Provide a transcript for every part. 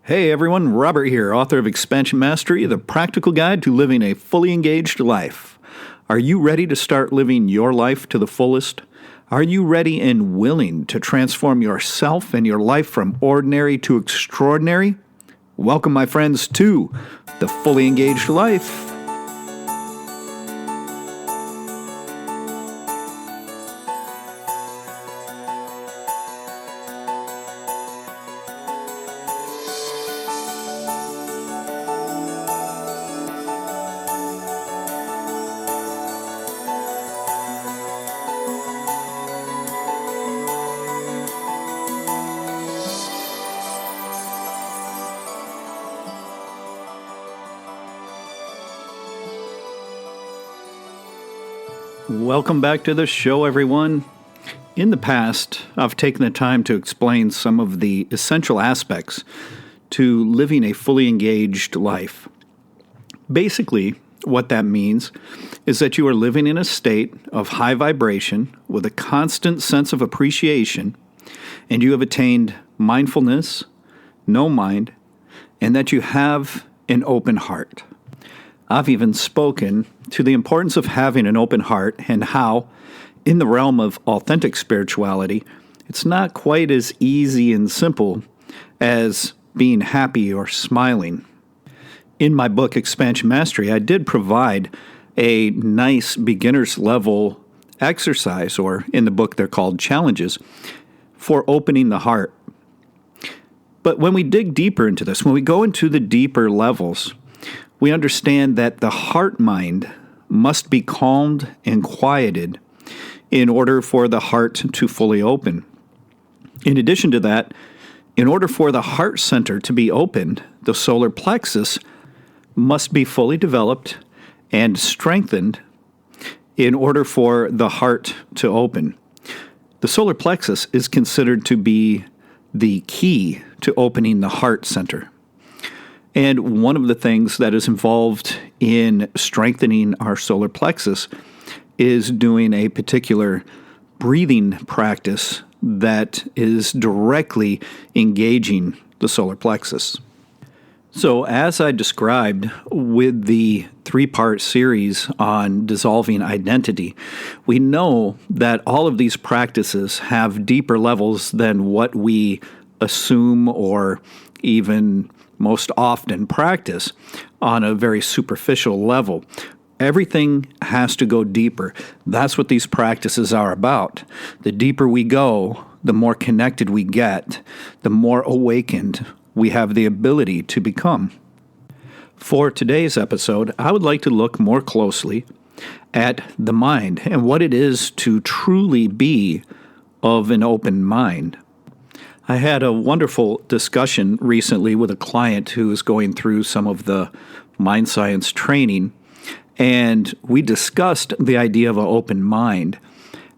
Hey everyone, Robert here, author of Expansion Mastery, the practical guide to living a fully engaged life. Are you ready to start living your life to the fullest? Are you ready and willing to transform yourself and your life from ordinary to extraordinary? Welcome, my friends, to the Fully Engaged Life. Welcome back to the show, everyone. In the past, I've taken the time to explain some of the essential aspects to living a fully engaged life. Basically, what that means is that you are living in a state of high vibration with a constant sense of appreciation, and you have attained mindfulness, no mind, and that you have an open heart. I've even spoken to the importance of having an open heart and how, in the realm of authentic spirituality, it's not quite as easy and simple as being happy or smiling. In my book, Expansion Mastery, I did provide a nice beginner's level exercise, or in the book they're called challenges, for opening the heart. But when we dig deeper into this, when we go into the deeper levels, we understand that the heart mind must be calmed and quieted in order for the heart to fully open. In addition to that, in order for the heart center to be opened, the solar plexus must be fully developed and strengthened in order for the heart to open. The solar plexus is considered to be the key to opening the heart center. And one of the things that is involved in strengthening our solar plexus is doing a particular breathing practice that is directly engaging the solar plexus. So as I described with the three-part series on dissolving identity, we know that all of these practices have deeper levels than what we assume or even most often practice on a very superficial level. Everything has to go deeper. That's what these practices are about. The deeper we go, the more connected we get, the more awakened we have the ability to become. For today's episode, I would like to look more closely at the mind and what it is to truly be of an open mind. I had a wonderful discussion recently with a client who is going through some of the mind science training, and we discussed the idea of an open mind.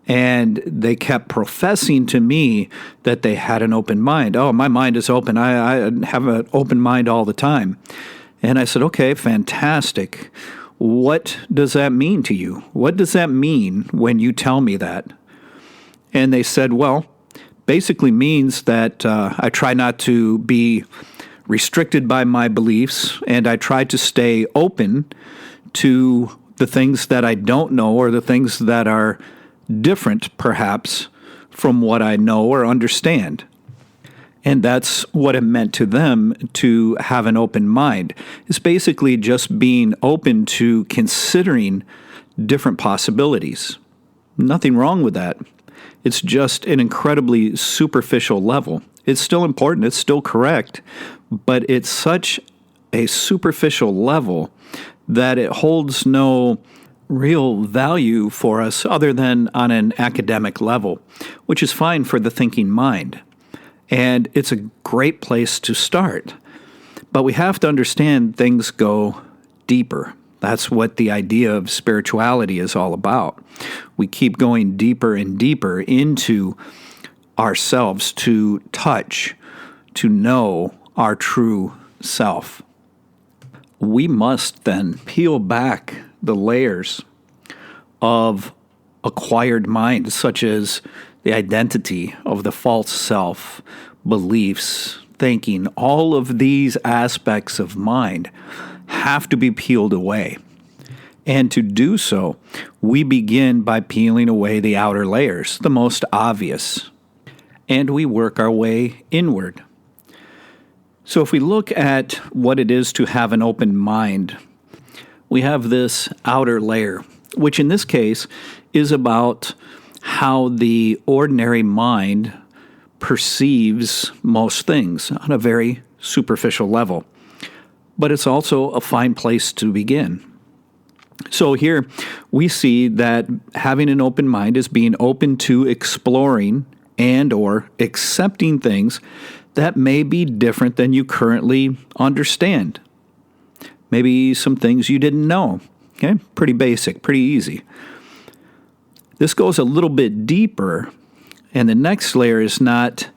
And they kept professing to me that they had an open mind. Oh, my mind is open. I have an open mind all the time. And I said, okay, fantastic. What does that mean to you? What does that mean when you tell me that? And they said, well, basically means that I try not to be restricted by my beliefs, and I try to stay open to the things that I don't know or the things that are different, perhaps, from what I know or understand. And that's what it meant to them to have an open mind. It's basically just being open to considering different possibilities. Nothing wrong with that. It's just an incredibly superficial level. It's still important, it's still correct, but it's such a superficial level that it holds no real value for us other than on an academic level, which is fine for the thinking mind. And it's a great place to start. But we have to understand things go deeper. That's what the idea of spirituality is all about. We keep going deeper and deeper into ourselves to touch, to know our true self. We must then peel back the layers of acquired mind, such as the identity of the false self, beliefs, thinking, all of these aspects of mind have to be peeled away. And to do so, we begin by peeling away the outer layers, the most obvious, and we work our way inward. So if we look at what it is to have an open mind, we have this outer layer, which in this case is about how the ordinary mind perceives most things on a very superficial level. But it's also a fine place to begin. So here we see that having an open mind is being open to exploring and or accepting things that may be different than you currently understand. Maybe some things you didn't know. Okay, pretty basic, pretty easy. This goes a little bit deeper, and the next layer is not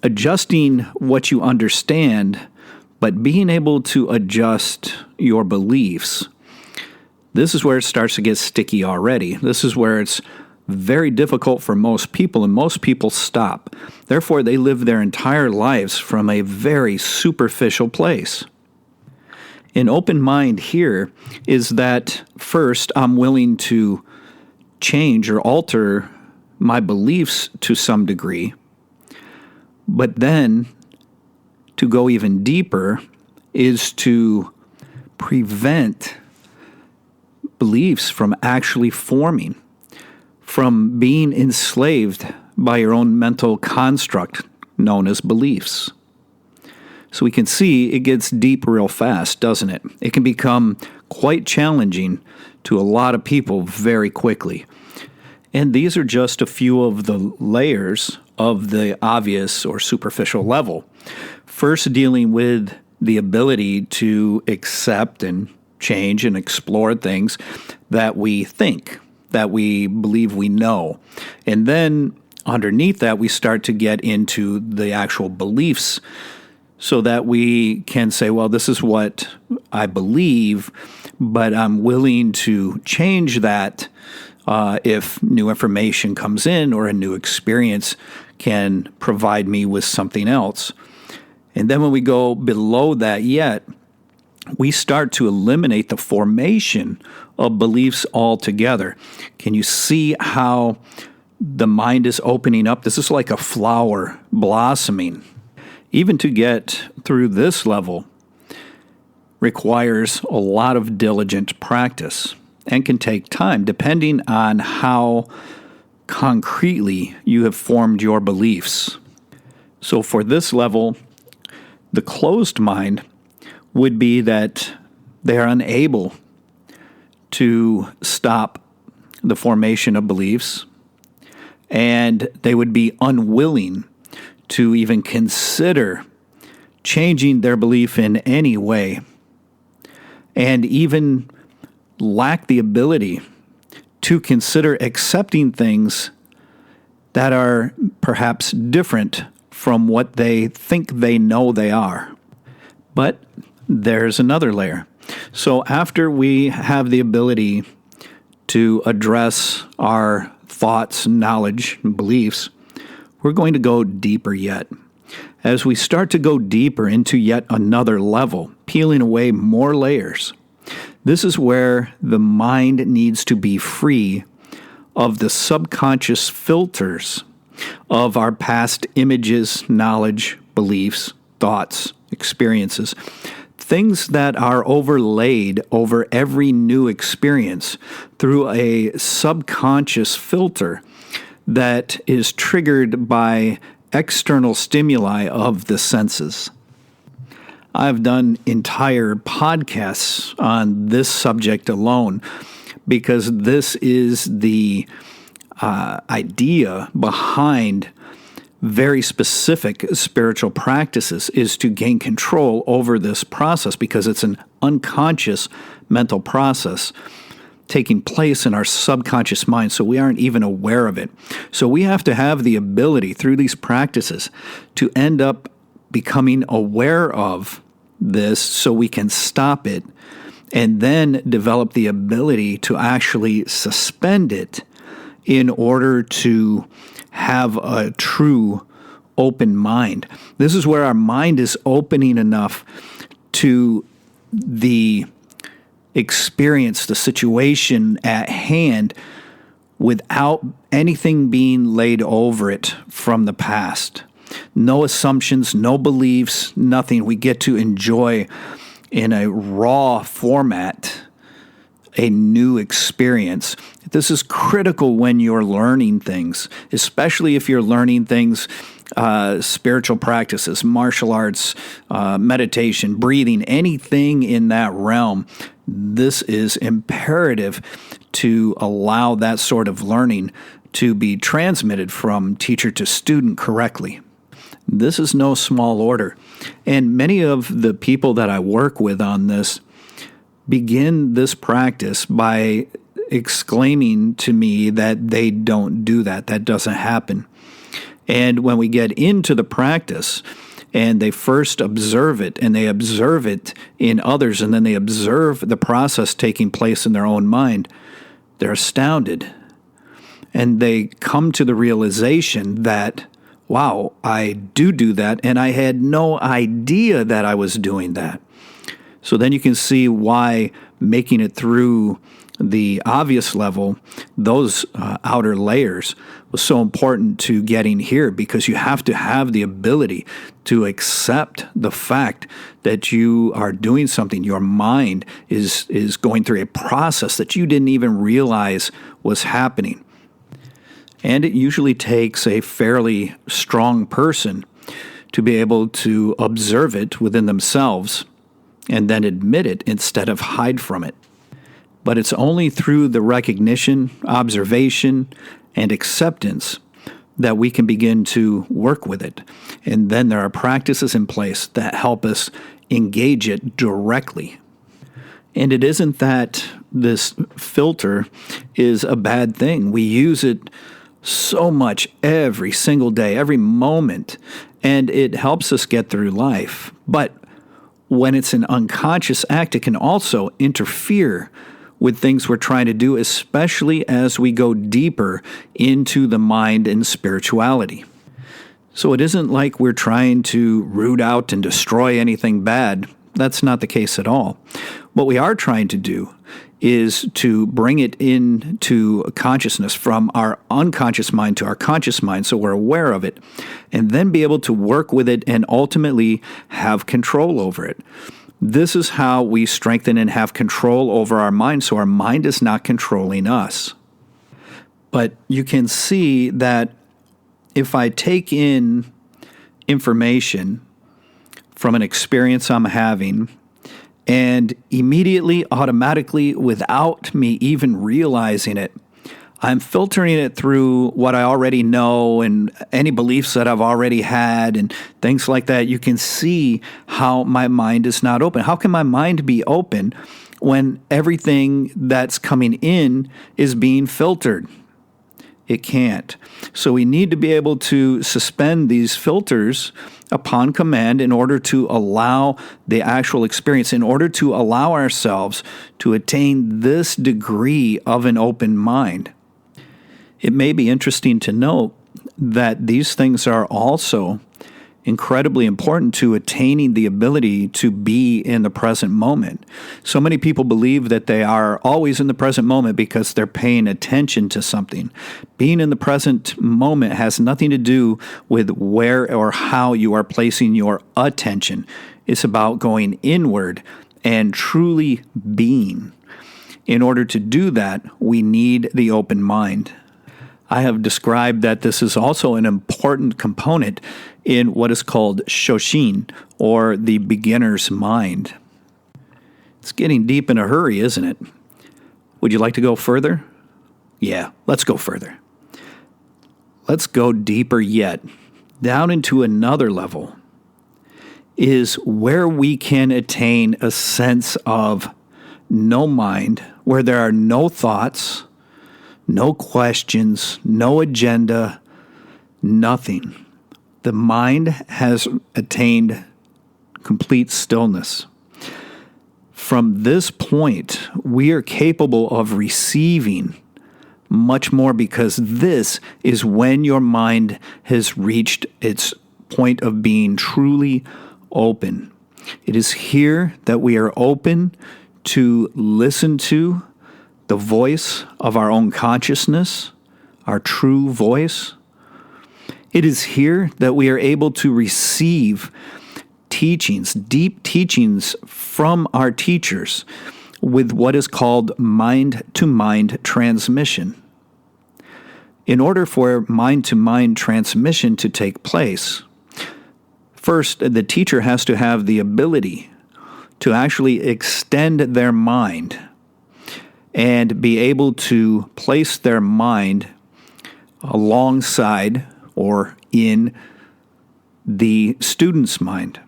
adjusting what you understand, but being able to adjust your beliefs. This is where it starts to get sticky already. This is where it's very difficult for most people, and most people stop. Therefore, they live their entire lives from a very superficial place. An open mind here is that first, I'm willing to change or alter my beliefs to some degree, but then to go even deeper is to prevent beliefs from actually forming, from being enslaved by your own mental construct known as beliefs. So we can see it gets deep real fast, doesn't it? It can become quite challenging to a lot of people very quickly. And these are just a few of the layers of the obvious or superficial level. First, dealing with the ability to accept and change and explore things that we think, that we believe we know. And then underneath that, we start to get into the actual beliefs so that we can say, well, this is what I believe, but I'm willing to change that if new information comes in or a new experience can provide me with something else. And then when we go below that yet, we start to eliminate the formation of beliefs altogether. Can you see how the mind is opening up? This is like a flower blossoming. Even to get through this level requires a lot of diligent practice and can take time depending on how concretely you have formed your beliefs. So for this level, the closed mind would be that they are unable to stop the formation of beliefs, and they would be unwilling to even consider changing their belief in any way, and even lack the ability to consider accepting things that are perhaps different from what they think they know they are. But there's another layer. So after we have the ability to address our thoughts, knowledge, and beliefs, we're going to go deeper yet. As we start to go deeper into yet another level, peeling away more layers, this is where the mind needs to be free of the subconscious filters of our past images, knowledge, beliefs, thoughts, experiences, things that are overlaid over every new experience through a subconscious filter that is triggered by external stimuli of the senses. I've done entire podcasts on this subject alone because this is the idea behind very specific spiritual practices, is to gain control over this process because it's an unconscious mental process taking place in our subconscious mind, so we aren't even aware of it. So we have to have the ability through these practices to end up becoming aware of this so we can stop it and then develop the ability to actually suspend it in order to have a true open mind. This is where our mind is opening enough to the experience, the situation at hand, without anything being laid over it from the past. No assumptions, no beliefs, nothing. We get to enjoy in a raw format a new experience. This is critical when you're learning things, especially if you're learning things, spiritual practices, martial arts, meditation, breathing, anything in that realm. This is imperative to allow that sort of learning to be transmitted from teacher to student correctly. This is no small order. And many of the people that I work with on this begin this practice by exclaiming to me that they don't do that. That doesn't happen. And when we get into the practice and they first observe it and they observe it in others and then they observe the process taking place in their own mind, they're astounded. And they come to the realization that, wow, I do that, and I had no idea that I was doing that. So then you can see why making it through the obvious level, those outer layers, was so important to getting here, because you have to have the ability to accept the fact that you are doing something. Your mind is going through a process that you didn't even realize was happening. And it usually takes a fairly strong person to be able to observe it within themselves and then admit it instead of hide from it. But it's only through the recognition, observation, and acceptance that we can begin to work with it. And then there are practices in place that help us engage it directly. And it isn't that this filter is a bad thing. We use it so much every single day, every moment, and it helps us get through life. But when it's an unconscious act, it can also interfere with things we're trying to do, especially as we go deeper into the mind and spirituality. So it isn't like we're trying to root out and destroy anything bad. That's not the case at all. What we are trying to do is to bring it into consciousness from our unconscious mind to our conscious mind, so we're aware of it, and then be able to work with it and ultimately have control over it. This is how we strengthen and have control over our mind, so our mind is not controlling us. But you can see that if I take in information from an experience I'm having, and immediately, automatically, without me even realizing it, I'm filtering it through what I already know and any beliefs that I've already had and things like that. You can see how my mind is not open. How can my mind be open when everything that's coming in is being filtered? It can't. So we need to be able to suspend these filters upon command in order to allow the actual experience, in order to allow ourselves to attain this degree of an open mind. It may be interesting to note that these things are also incredibly important to attaining the ability to be in the present moment. So many people believe that they are always in the present moment because they're paying attention to something. Being in the present moment has nothing to do with where or how you are placing your attention. It's about going inward and truly being. In order to do that, we need the open mind. I have described that this is also an important component in what is called Shoshin, or the beginner's mind. It's getting deep in a hurry, isn't it? Would you like to go further? Yeah, let's go further. Let's go deeper yet, down into another level, is where we can attain a sense of no mind, where there are no thoughts, no questions, no agenda, nothing. The mind has attained complete stillness. From this point, we are capable of receiving much more, because this is when your mind has reached its point of being truly open. It is here that we are open to listen to the voice of our own consciousness, our true voice. It is here that we are able to receive teachings, deep teachings from our teachers with what is called mind-to-mind transmission. In order for mind-to-mind transmission to take place, first, the teacher has to have the ability to actually extend their mind and be able to place their mind alongside or in the student's mind.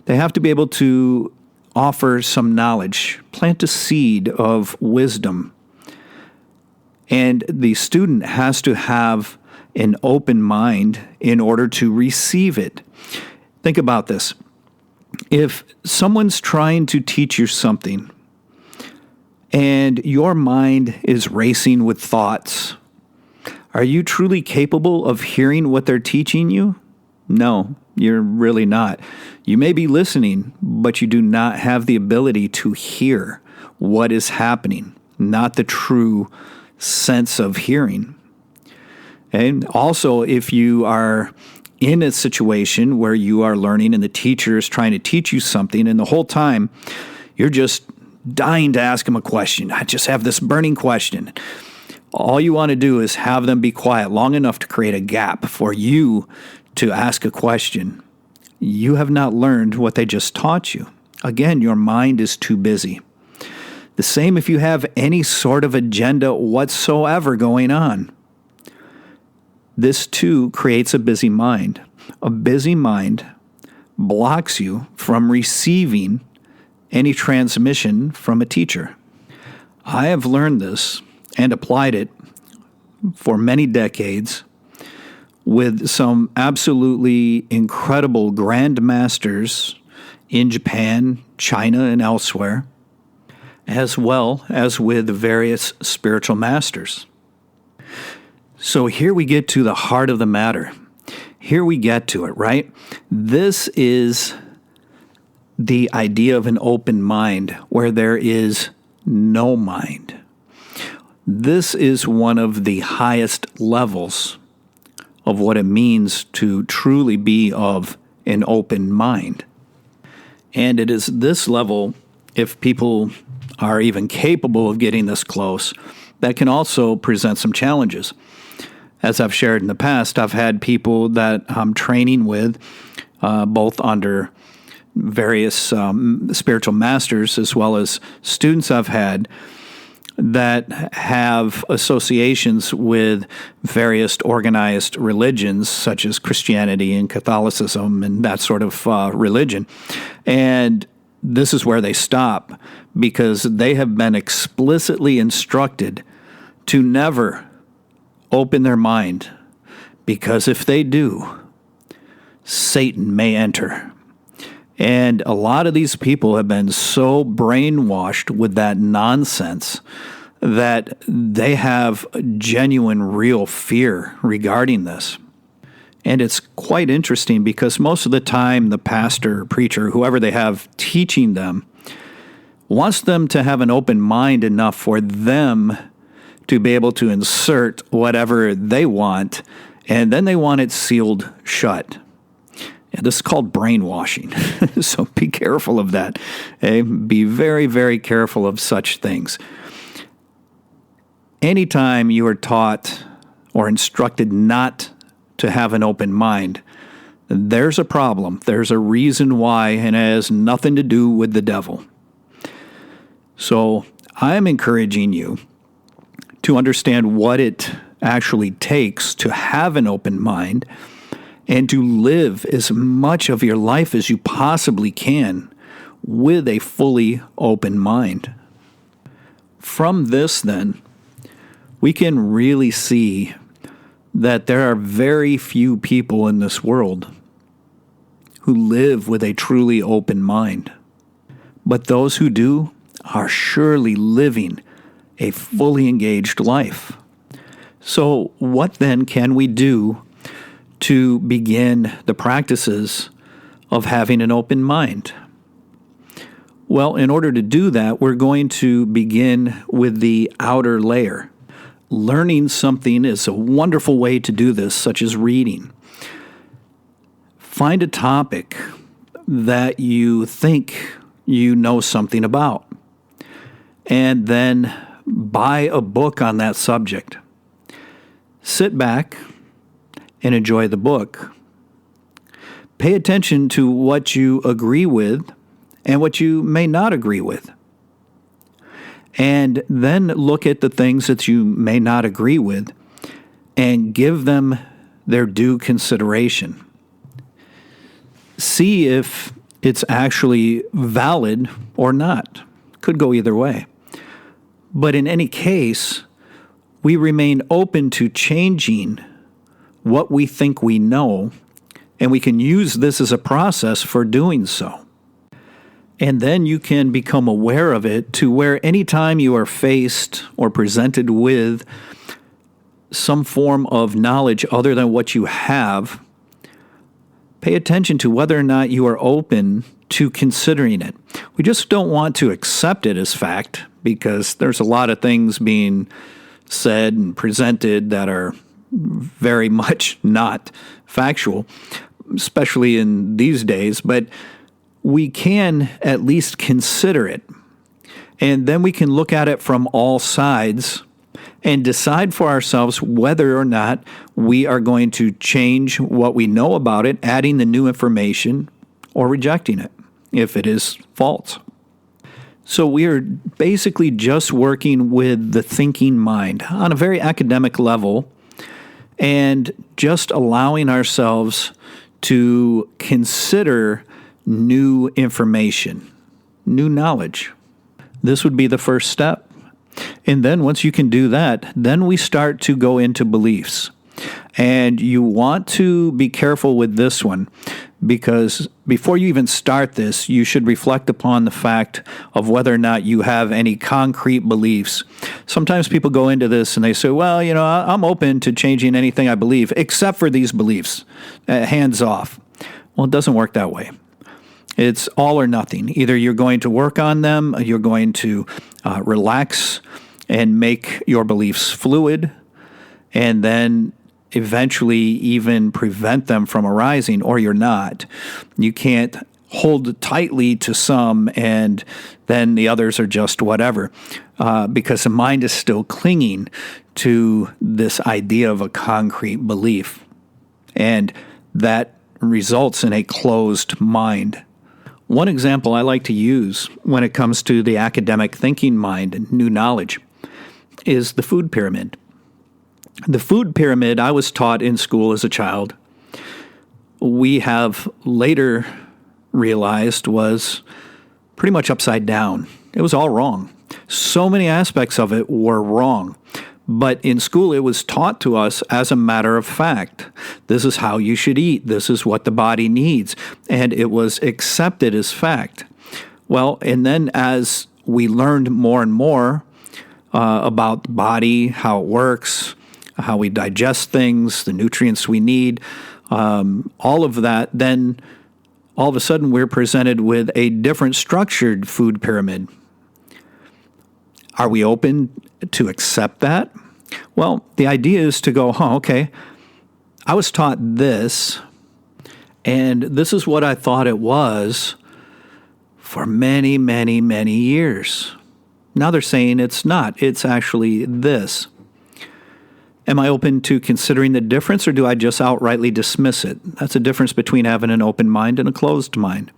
They have to be able to offer some knowledge, plant a seed of wisdom. And the student has to have an open mind in order to receive it. Think about this. If someone's trying to teach you something and your mind is racing with thoughts, are you truly capable of hearing what they're teaching you? No, you're really not. You may be listening, but you do not have the ability to hear what is happening, not the true sense of hearing. And also, if you are in a situation where you are learning and the teacher is trying to teach you something, and the whole time you're just dying to ask them a question. I just have this burning question. All you want to do is have them be quiet long enough to create a gap for you to ask a question. You have not learned what they just taught you. Again, your mind is too busy. The same if you have any sort of agenda whatsoever going on. This too creates a busy mind. A busy mind blocks you from receiving any transmission from a teacher. I have learned this and applied it for many decades with some absolutely incredible grandmasters in Japan, China, and elsewhere, as well as with various spiritual masters. So here we get to the heart of the matter. Here we get to it, right? This is the idea of an open mind where there is no mind. This is one of the highest levels of what it means to truly be of an open mind. And it is this level, if people are even capable of getting this close, that can also present some challenges. As I've shared in the past, I've had people that I'm training with, both under various spiritual masters as well as students I've had that have associations with various organized religions such as Christianity and Catholicism and that sort of religion. And this is where they stop because they have been explicitly instructed to never open their mind, because if they do, Satan may enter. And a lot of these people have been so brainwashed with that nonsense that they have genuine, real fear regarding this. And it's quite interesting because most of the time the pastor, preacher, whoever they have teaching them, wants them to have an open mind enough for them to be able to insert whatever they want, and then they want it sealed shut. And this is called brainwashing. So be careful of that. Okay? Be very, very careful of such things. Anytime you are taught or instructed not to have an open mind, there's a problem. There's a reason why, and it has nothing to do with the devil. So I am encouraging you to understand what it actually takes to have an open mind and to live as much of your life as you possibly can with a fully open mind. From this, then, we can really see that there are very few people in this world who live with a truly open mind. But those who do are surely living a fully engaged life. So what then can we do to begin the practices of having an open mind? Well, in order to do that, we're going to begin with the outer layer. Learning something is a wonderful way to do this, such as reading. Find a topic that you think you know something about, and then buy a book on that subject. Sit back and enjoy the book. Pay attention to what you agree with and what you may not agree with. And then look at the things that you may not agree with and give them their due consideration. See if it's actually valid or not. Could go either way. But in any case, we remain open to changing what we think we know, and we can use this as a process for doing so. And then you can become aware of it to where anytime you are faced or presented with some form of knowledge other than what you have, pay attention to whether or not you are open to considering it. We just don't want to accept it as fact, because there's a lot of things being said and presented that are very much not factual, especially in these days, but we can at least consider it. And then we can look at it from all sides and decide for ourselves whether or not we are going to change what we know about it, adding the new information, or rejecting it if it is false. So we are basically just working with the thinking mind on a very academic level and just allowing ourselves to consider new information, new knowledge. This would be the first step. And then once you can do that, then we start to go into beliefs. And you want to be careful with this one, because before you even start this, you should reflect upon the fact of whether or not you have any concrete beliefs. Sometimes people go into this and they say, well, I'm open to changing anything I believe, except for these beliefs. Hands off. Well, it doesn't work that way. It's all or nothing. Either you're going to work on them, you're going to relax and make your beliefs fluid, and then eventually even prevent them from arising, or you're not. You can't hold tightly to some and then the others are just whatever, because the mind is still clinging to this idea of a concrete belief, and that results in a closed mind. One example I like to use when it comes to the academic thinking mind and new knowledge is the food pyramid. The food pyramid I was taught in school as a child, we have later realized was pretty much upside down. It was all wrong. So many aspects of it were wrong. But in school, it was taught to us as a matter of fact. This is how you should eat. This is what the body needs. And it was accepted as fact. Well, and then as we learned more and more about the body, how it works, how we digest things, the nutrients we need, all of that, then all of a sudden we're presented with a different structured food pyramid. Are we open to accept that? Well, the idea is to go, okay, I was taught this, and this is what I thought it was for many, many, many years. Now they're saying it's not. It's actually this. Am I open to considering the difference, or do I just outrightly dismiss it? That's a difference between having an open mind and a closed mind.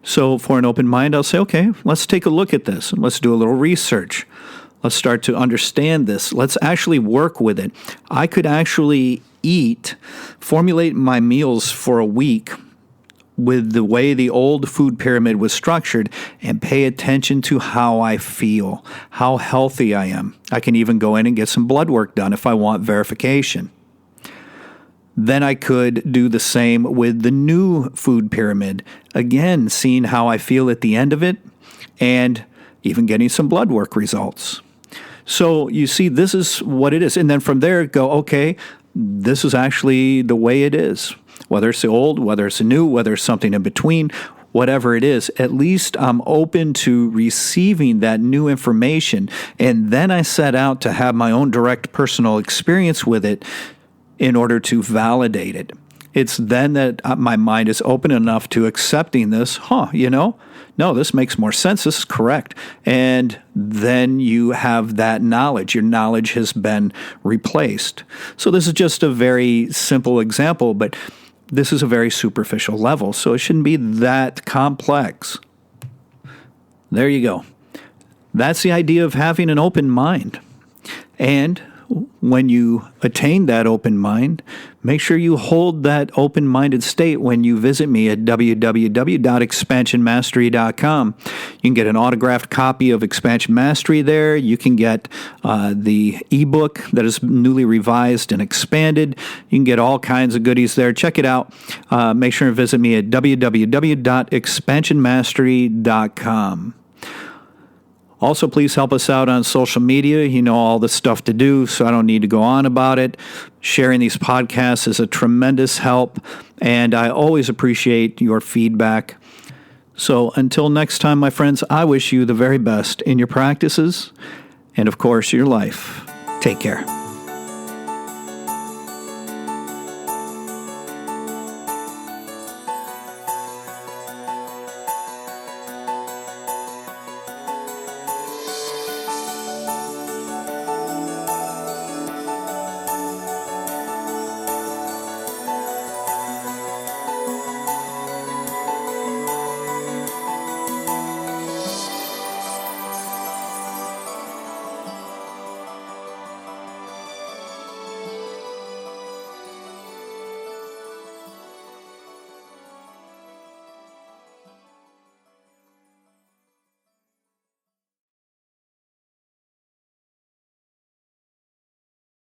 So for an open mind, I'll say, okay, let's take a look at this. Let's do a little research. Let's start to understand this. Let's actually work with it. I could actually formulate my meals for a week with the way the old food pyramid was structured, and pay attention to how I feel, how healthy I am. I can even go in and get some blood work done if I want verification. Then I could do the same with the new food pyramid. Again, seeing how I feel at the end of it, and even getting some blood work results. So you see, this is what it is. And then from there, go, okay, this is actually the way it is. Whether it's the old, whether it's the new, whether it's something in between, whatever it is, at least I'm open to receiving that new information. And then I set out to have my own direct personal experience with it in order to validate it. It's then that my mind is open enough to accepting this. No, this makes more sense. This is correct. And then you have that knowledge. Your knowledge has been replaced. So this is just a very simple example, but this is a very superficial level, so it shouldn't be that complex. There you go. That's the idea of having an open mind. And when you attain that open mind, make sure you hold that open-minded state when you visit me at www.expansionmastery.com. You can get an autographed copy of Expansion Mastery there. You can get the ebook that is newly revised and expanded. You can get all kinds of goodies there. Check it out. Make sure to visit me at www.expansionmastery.com. Also, please help us out on social media. You know all the stuff to do, so I don't need to go on about it. Sharing these podcasts is a tremendous help, and I always appreciate your feedback. So until next time, my friends, I wish you the very best in your practices and, of course, your life. Take care.